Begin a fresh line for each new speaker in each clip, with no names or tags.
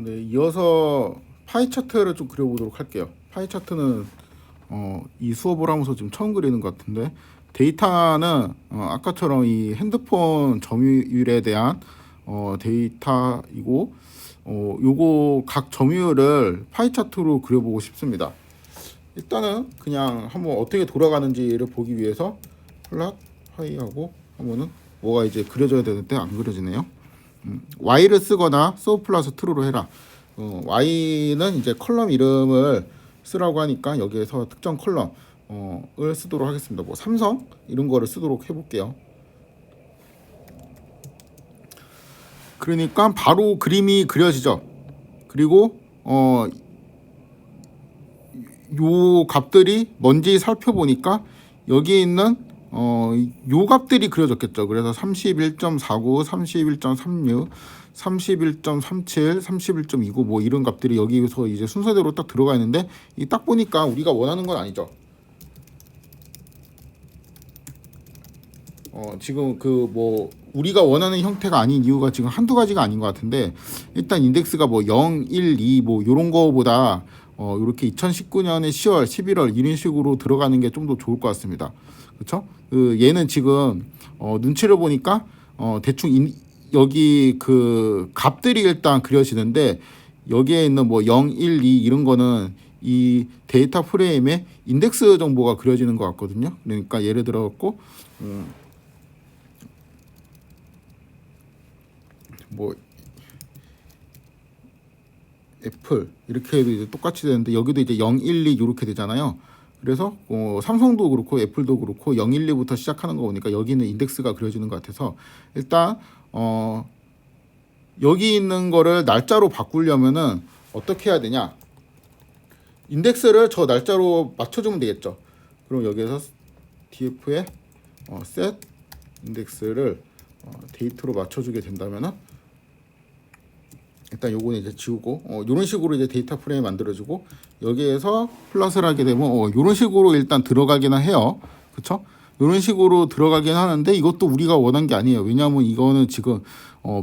네, 이어서 파이 차트를 좀 그려보도록 할게요. 파이 차트는 이 수업을 하면서 지금 처음 그리는 것 같은데, 데이터는 아까처럼 이 핸드폰 점유율에 대한 데이터이고, 요거 각 점유율을 파이 차트로 그려보고 싶습니다. 일단은 그냥 한번 어떻게 돌아가는지를 보기 위해서 플랫 파이하고 하면은 뭐가 이제 그려져야 되는데 안 그려지네요. Y를 쓰거나 so 플러스 true로 해라. Y는 이제 컬럼 이름을 쓰라고 하니까 여기에서 특정 컬럼을 쓰도록 하겠습니다. 뭐 삼성 이런 거를 쓰도록 해볼게요. 그러니까 바로 그림이 그려지죠. 그리고 요 값들이 뭔지 살펴보니까 여기 있는 요 값들이 그려졌겠죠. 그래서 31.49, 31.36, 31.37, 31.29 뭐 이런 값들이 여기서 이제 순서대로 딱 들어가 있는데, 이 딱 보니까 우리가 원하는 건 아니죠. 지금 그 뭐 우리가 원하는 형태가 아닌 이유가 지금 한두 가지가 아닌 것 같은데, 일단 인덱스가 뭐 0, 1, 2 뭐 요런 거보다 이렇게 2019년에 10월, 11월 이런 식으로 들어가는 게 좀 더 좋을 것 같습니다. 그렇죠? 그 얘는 지금 눈치를 보니까 대충 여기 그 값들이 일단 그려지는데, 여기에 있는 뭐 0, 1, 2 이런 거는 이 데이터 프레임에 인덱스 정보가 그려지는 것 같거든요. 그러니까 예를 들어 갖고 뭐 애플 이렇게 해도 이제 똑같이 되는데, 여기도 이제 0, 1, 2 이렇게 되잖아요. 그래서 삼성도 그렇고 애플도 그렇고 0, 1, 2부터 시작하는 거 보니까 여기는 인덱스가 그려지는 것 같아서, 일단 여기 있는 거를 날짜로 바꾸려면은 어떻게 해야 되냐, 인덱스를 저 날짜로 맞춰주면 되겠죠. 그럼 여기에서 df에 set 인덱스를 데이트로 맞춰주게 된다면은, 일단 요거는 이제 지우고 이런 식으로 이제 데이터 프레임 만들어주고, 여기에서 플러스를 하게 되면 이런 식으로 일단 들어가기는 해요. 그렇죠? 이런 식으로 들어가긴 하는데, 이것도 우리가 원한 게 아니에요. 왜냐하면 이거는 지금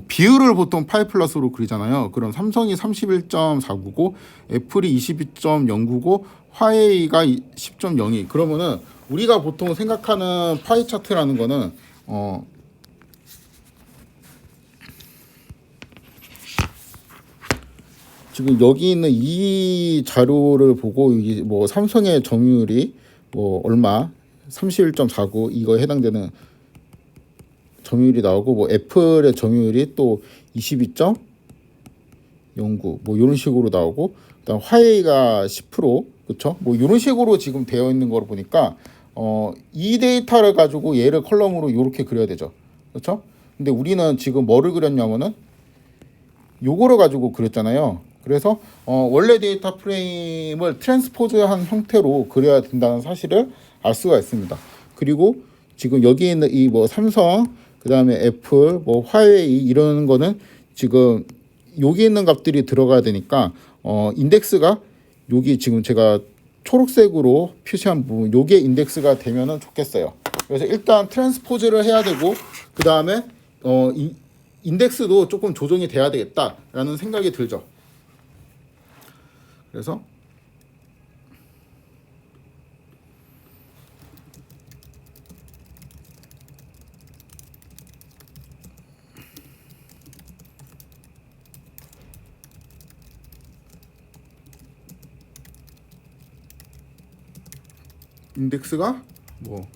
비율을 보통 파이 플러스로 그리잖아요. 그럼 삼성이 31.499, 애플이 22.099, 화웨이가 10.02. 그러면은 우리가 보통 생각하는 파이 차트라는 거는 지금 여기 있는 이 자료를 보고 이게 뭐 삼성의 점유율이 뭐 얼마 31.49 이거에 해당되는 점유율이 나오고, 뭐 애플의 점유율이 또 22.09 뭐 이런 식으로 나오고, 그다음 화웨이가 10% 그렇죠? 뭐 이런 식으로 지금 되어 있는 걸 보니까 이 데이터를 가지고 얘를 컬럼으로 이렇게 그려야 되죠. 그렇죠? 근데 우리는 지금 뭐를 그렸냐면은 요거를 가지고 그렸잖아요. 그래서 원래 데이터 프레임을 트랜스포즈한 형태로 그려야 된다는 사실을 알 수가 있습니다. 그리고 지금 여기 있는 이 뭐 삼성, 그 다음에 애플, 뭐 화웨이 이런 거는 지금 여기 있는 값들이 들어가야 되니까 인덱스가 여기 지금 제가 초록색으로 표시한 부분, 요게 인덱스가 되면은 좋겠어요. 그래서 일단 트랜스포즈를 해야 되고, 그 다음에 인덱스도 조금 조정이 돼야 되겠다라는 생각이 들죠. 그래서 인덱스가 뭐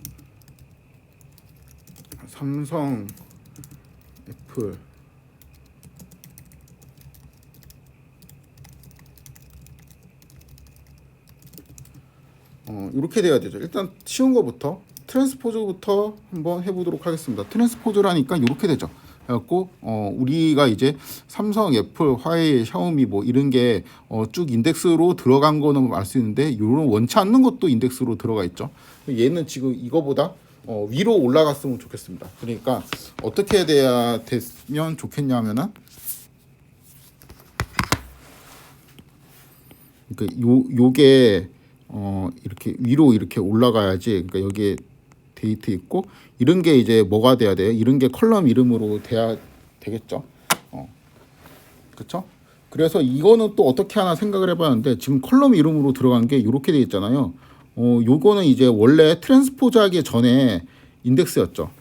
삼성, 애플, 이렇게 돼야 되죠. 일단 쉬운 거부터 트랜스포즈부터 한번 해보도록 하겠습니다. 트랜스포즈라니까 이렇게 되죠. 그래갖고 우리가 이제 삼성, 애플, 화웨이, 샤오미 뭐 이런 게 쭉 인덱스로 들어간 거는 알 수 있는데, 이런 원치 않는 것도 인덱스로 들어가 있죠. 얘는 지금 이거보다 위로 올라갔으면 좋겠습니다. 그러니까 어떻게 돼야 되면 좋겠냐면은, 그러니까 요게 이렇게 위로 이렇게 올라가야지. 그러니까 여기에 데이트 있고 이런 게 이제 뭐가 돼야 돼요? 이런 게 컬럼 이름으로 돼야 되겠죠. 그렇죠? 그래서 이거는 또 어떻게 하나 생각을 해봤는데 지금 컬럼 이름으로 들어간 게 이렇게 돼 있잖아요. 요거는 이제 원래 트랜스포즈 하기 전에 인덱스였죠.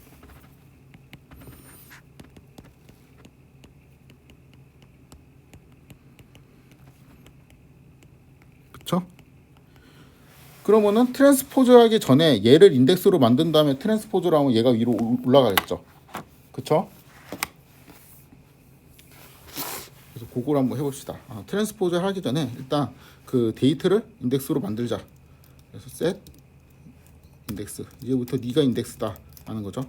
그쵸? 그러면은 트랜스포즈 하기 전에 얘를 인덱스로 만든 다음에 트랜스포즈로 하면 얘가 위로 올라가겠죠. 그쵸? 그래서 그걸 한번 해봅시다. 트랜스포즈 하기 전에 일단 그 데이트를 인덱스로 만들자. 그래서 set 인덱스, 이제부터 네가 인덱스다 하는 거죠.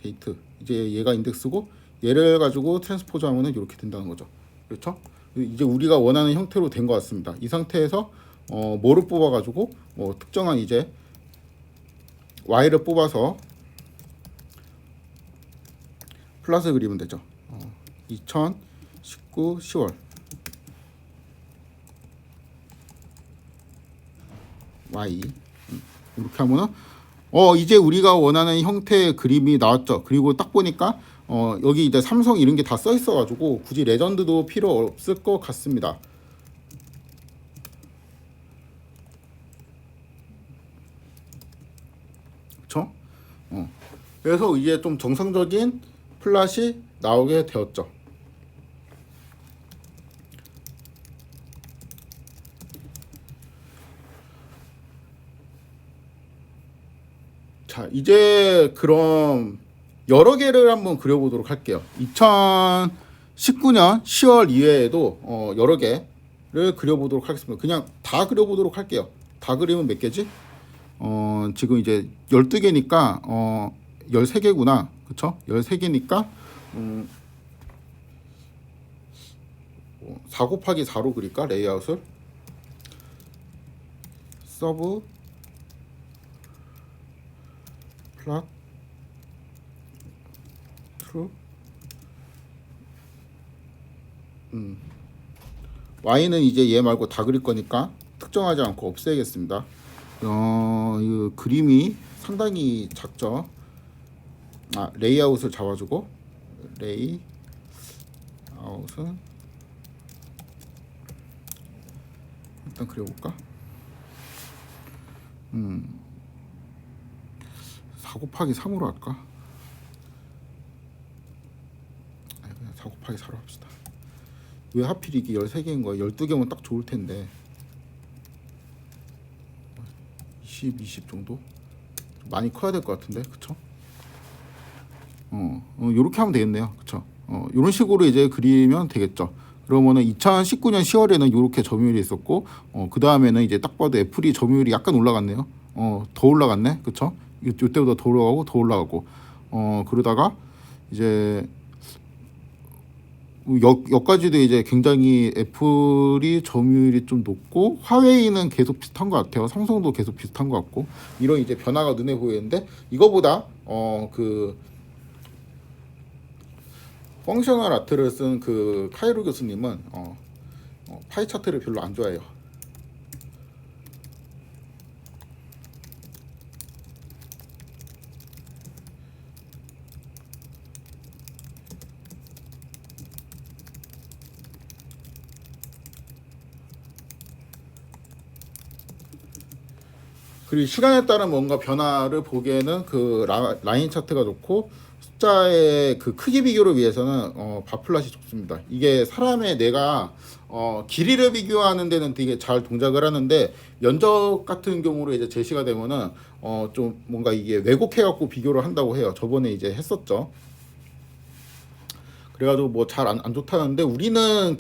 데이트, 이제 얘가 인덱스고 얘를 가지고 트랜스포즈 하면은 이렇게 된다는 거죠. 그렇죠? 이제 우리가 원하는 형태로 된 것 같습니다. 이 상태에서 뭐를 뽑아 가지고 특정한 이제 y를 뽑아서 플러스 그리면 되죠. 2019 10월 y 이렇게 하면은 이제 우리가 원하는 형태의 그림이 나왔죠. 그리고 딱 보니까 여기 이제 삼성 이런 게 다 써 있어 가지고 굳이 레전드도 필요 없을 것 같습니다. 그렇죠? 그래서 이제 좀 정상적인 플랫이 나오게 되었죠. 자, 이제 그럼 여러 개를 한번 그려보도록 할게요. 2019년 10월 이외에도 여러 개를 그려보도록 하겠습니다. 그냥 다 그려보도록 할게요. 다 그리면 몇 개지? 지금 이제 12개니까 13개구나. 그쵸? 13개니까 4 곱하기 4로 그릴까? 레이아웃을 서브 플랫 트루 y는 이제 얘 말고 다 그릴 거니까 특정하지 않고 없애야겠습니다. 이 그림이 상당히 작죠. 레이아웃을 잡아주고 레이아웃은 일단 그려볼까? 4 곱하기 3으로 할까? 그냥 4 곱하기 4로 합시다. 왜 하필 이게 13개인 거야? 12개면 딱 좋을 텐데 20 정도? 많이 커야 될 것 같은데, 그쵸? 요렇게 하면 되겠네요. 그쵸? 요런 식으로 이제 그리면 되겠죠. 그러면은 2019년 10월에는 요렇게 점유율이 있었고, 그 다음에는 이제 딱 봐도 애플이 점유율이 약간 올라갔네요. 더 올라갔네. 그쵸? 요때보다 더 올라가고, 더 올라가고, 그러다가 이제 여기까지도 이제 굉장히 애플이 점유율이 좀 높고 화웨이는 계속 비슷한 것 같아요. 삼성도 계속 비슷한 것 같고 이런 이제 변화가 눈에 보이는데 이거보다 그 펑셔널 아트를 쓴 그 카이로 교수님은 파이 차트를 별로 안 좋아해요. 그리고 시간에 따른 뭔가 변화를 보기에는 그 라인 차트가 좋고 숫자의 그 크기 비교를 위해서는 바플랏이 좋습니다. 이게 사람의 뇌가 길이를 비교하는 데는 되게 잘 동작을 하는데 면적 같은 경우로 이제 제시가 되면은 좀 뭔가 이게 왜곡해 갖고 비교를 한다고 해요. 저번에 이제 했었죠. 그래가지고 뭐 잘 안 좋다는데 우리는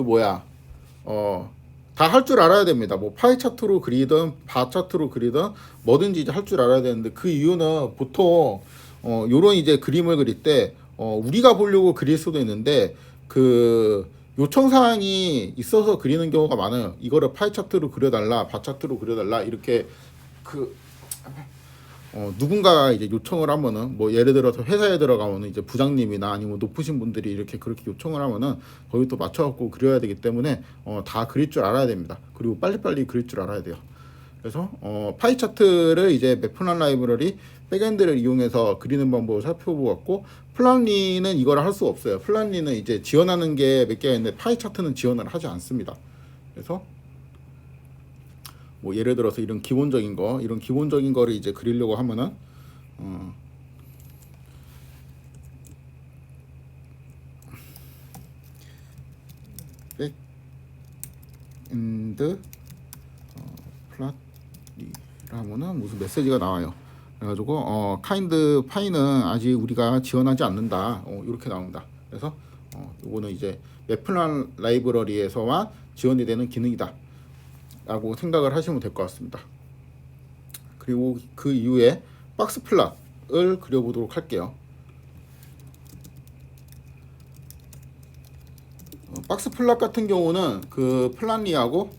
뭐야 다 할 줄 알아야 됩니다. 뭐 파이 차트로 그리든 바 차트로 그리든 뭐든지 이제 할 줄 알아야 되는데 그 이유는 보통 요런 이제 그림을 그릴 때 우리가 보려고 그릴 수도 있는데 그 요청 사항이 있어서 그리는 경우가 많아요. 이거를 파이 차트로 그려달라, 바 차트로 그려달라 이렇게 누군가 이제 요청을 하면은 뭐 예를 들어서 회사에 들어가면은 이제 부장님이나 아니면 높으신 분들이 이렇게 그렇게 요청을 하면은 거기 또 맞춰갖고 그려야 되기 때문에 다 그릴 줄 알아야 됩니다. 그리고 빨리빨리 그릴 줄 알아야 돼요. 그래서 파이 차트를 이제 맵플란 라이브러리 백엔드를 이용해서 그리는 방법을 살펴보았고, 플란리는 이걸 할 수가 없어요. 플란리는 이제 지원하는 게 몇 개가 있는데 파이 차트는 지원을 하지 않습니다. 그래서 뭐 예를 들어서 이런 기본적인 거를 이제 그리려고 하면은 백엔드 플란리라면은 무슨 메시지가 나와요. 그래가지고 카인드 파이는 아직 우리가 지원하지 않는다, 이렇게 나옵니다. 그래서 요거는 이제 맵플란 라이브러리에서만 지원이 되는 기능이다 라고 생각을 하시면 될 것 같습니다. 그리고 그 이후에 박스 플랫을 그려보도록 할게요. 박스 플랫 같은 경우는 그 플란리하고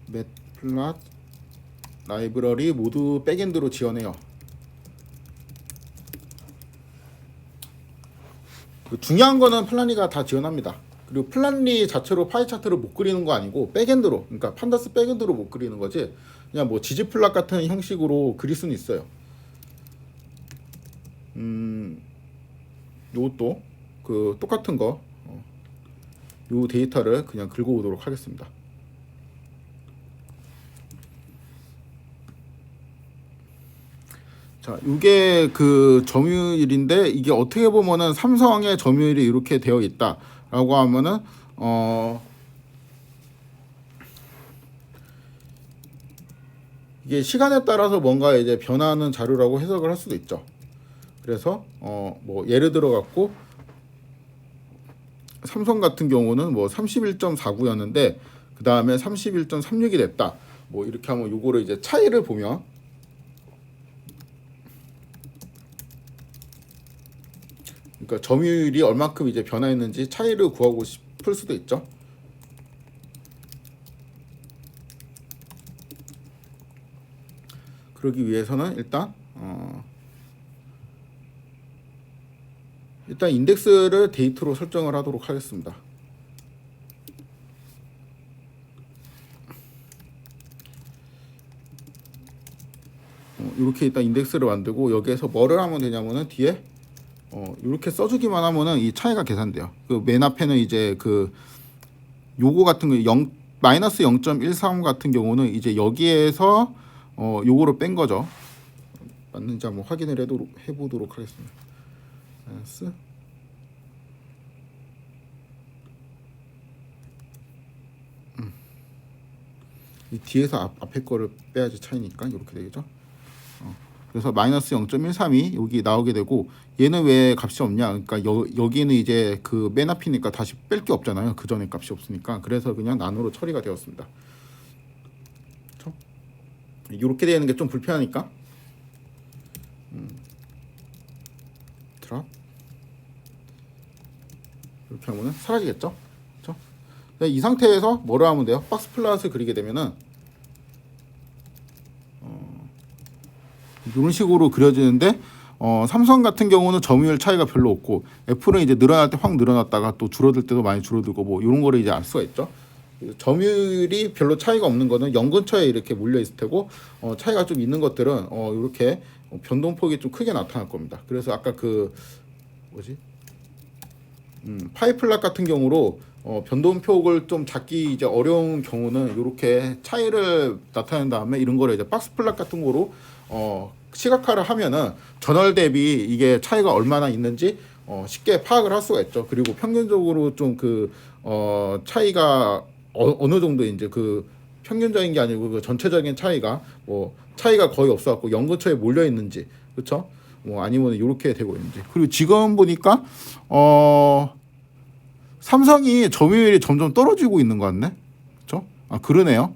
맵플랫 라이브러리 모두 백엔드로 지원해요. 중요한 거는 플란리가 다 지원합니다. 그리고 플란리 자체로 파이 차트를 못 그리는 거 아니고 백엔드로, 그러니까 판다스 백엔드로 못 그리는 거지, 그냥 뭐 지지플랫 같은 형식으로 그릴 수는 있어요. 요것도 그 똑같은 거, 요 데이터를 그냥 긁어 오도록 하겠습니다. 자, 이게 그 점유율인데, 이게 어떻게 보면은 삼성의 점유율이 이렇게 되어 있다라고 하면은 이게 시간에 따라서 뭔가 이제 변화하는 자료라고 해석을 할 수도 있죠. 그래서 뭐 예를 들어 갖고 삼성 같은 경우는 뭐 31.49였는데 그 다음에 31.36이 됐다. 뭐 이렇게 하면 요거를 이제 차이를 보면, 그러니까 점유율이 얼마큼 이제 변화했는지 차이를 구하고 싶을 수도 있죠. 그러기 위해서는 일단 인덱스를 데이트로 설정을 하도록 하겠습니다. 이렇게 일단 인덱스를 만들고, 여기에서 뭐를 하면 되냐면은 뒤에 이렇게 써주기만 하면은 이 차이가 계산돼요. 그 맨 앞에는 이제 그 요거 같은 거 마이너스 0.13 같은 경우는 이제 여기에서 요거를 뺀 거죠. 맞는지 한번 확인을 해보도록 하겠습니다. 마이너스 이 뒤에서 앞에 거를 빼야지 차이니까 이렇게 되겠죠. 그래서 마이너스 0.13이 여기 나오게 되고, 얘는 왜 값이 없냐, 그러니까 여기는 이제 그 맨 앞이니까 다시 뺄 게 없잖아요. 그 전에 값이 없으니까. 그래서 그냥 난으로 처리가 되었습니다. 그렇죠? 이렇게 되는 게 좀 불편하니까 드랍 이렇게 하면은 사라지겠죠. 그렇죠? 이 상태에서 뭐를 하면 돼요? 박스 플랫을 그리게 되면은 이런 식으로 그려지는데, 삼성 같은 경우는 점유율 차이가 별로 없고, 애플은 이제 늘어날 때 확 늘어났다가 또 줄어들 때도 많이 줄어들고, 뭐 이런 거를 이제 알 수가 있죠. 점유율이 별로 차이가 없는 거는 연 근처에 이렇게 몰려 있을 테고, 차이가 좀 있는 것들은 이렇게 변동폭이 좀 크게 나타날 겁니다. 그래서 아까 그 파이 플랫 같은 경우로 변동폭을 좀 잡기 이제 어려운 경우는 이렇게 차이를 나타낸 다음에 이런 거를 이제 박스 플랫 같은 거로 시각화를 하면은 전월 대비 이게 차이가 얼마나 있는지 쉽게 파악을 할 수가 있죠. 그리고 평균적으로 좀 그 차이가 어느 정도 이제 그 평균적인 게 아니고 그 전체적인 차이가 뭐 차이가 거의 없어갖고 연 근처에 몰려 있는지, 그렇죠? 뭐 아니면 이렇게 되고 있는지. 그리고 지금 보니까 삼성이 점유율이 점점 떨어지고 있는 것 같네, 그렇죠? 아, 그러네요.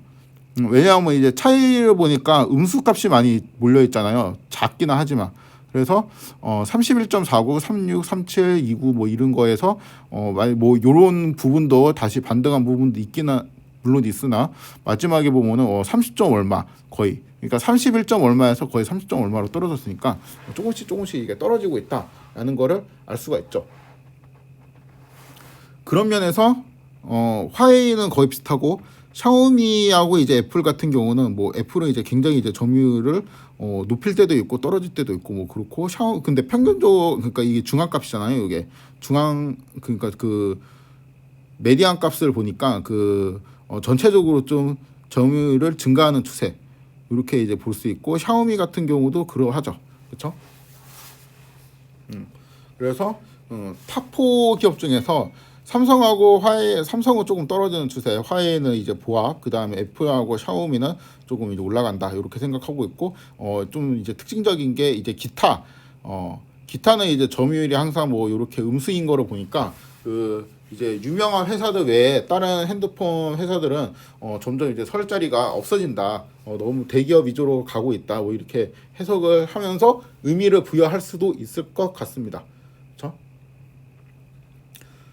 왜냐하면 이제 차이를 보니까 음수값이 많이 몰려 있잖아요. 작기는 하지만. 그래서 31.49, 36, 37, 29 뭐 이런 거에서 뭐 요런 부분도 다시 반등한 부분도 있기는 물론 있으나, 마지막에 보면은 30점 얼마 거의, 그러니까 31점 얼마에서 거의 30점 얼마로 떨어졌으니까 조금씩 이게 떨어지고 있다라는 거를 알 수가 있죠. 그런 면에서 화웨이는 거의 비슷하고 샤오미하고 이제 애플 같은 경우는 뭐 애플은 이제 굉장히 이제 점유율을 높일 때도 있고 떨어질 때도 있고 뭐 그렇고 근데 평균적으로 그러니까 이게 중앙값이잖아요. 이게 중앙 그러니까 그 메디안 값을 보니까 전체적으로 좀 점유율을 증가하는 추세 이렇게 이제 볼 수 있고 샤오미 같은 경우도 그러하죠. 그렇죠? 그래서 탑4 기업 중에서 삼성하고 삼성은 조금 떨어지는 추세, 화웨이는 이제 보합, 그 다음에 애플하고 샤오미는 조금 이제 올라간다 이렇게 생각하고 있고, 좀 이제 특징적인 게 이제 기타는 이제 점유율이 항상 뭐 이렇게 음수인 거를 보니까 이제 유명한 회사들 외에 다른 핸드폰 회사들은 점점 이제 설 자리가 없어진다. 너무 대기업 위주로 가고 있다. 뭐 이렇게 해석을 하면서 의미를 부여할 수도 있을 것 같습니다.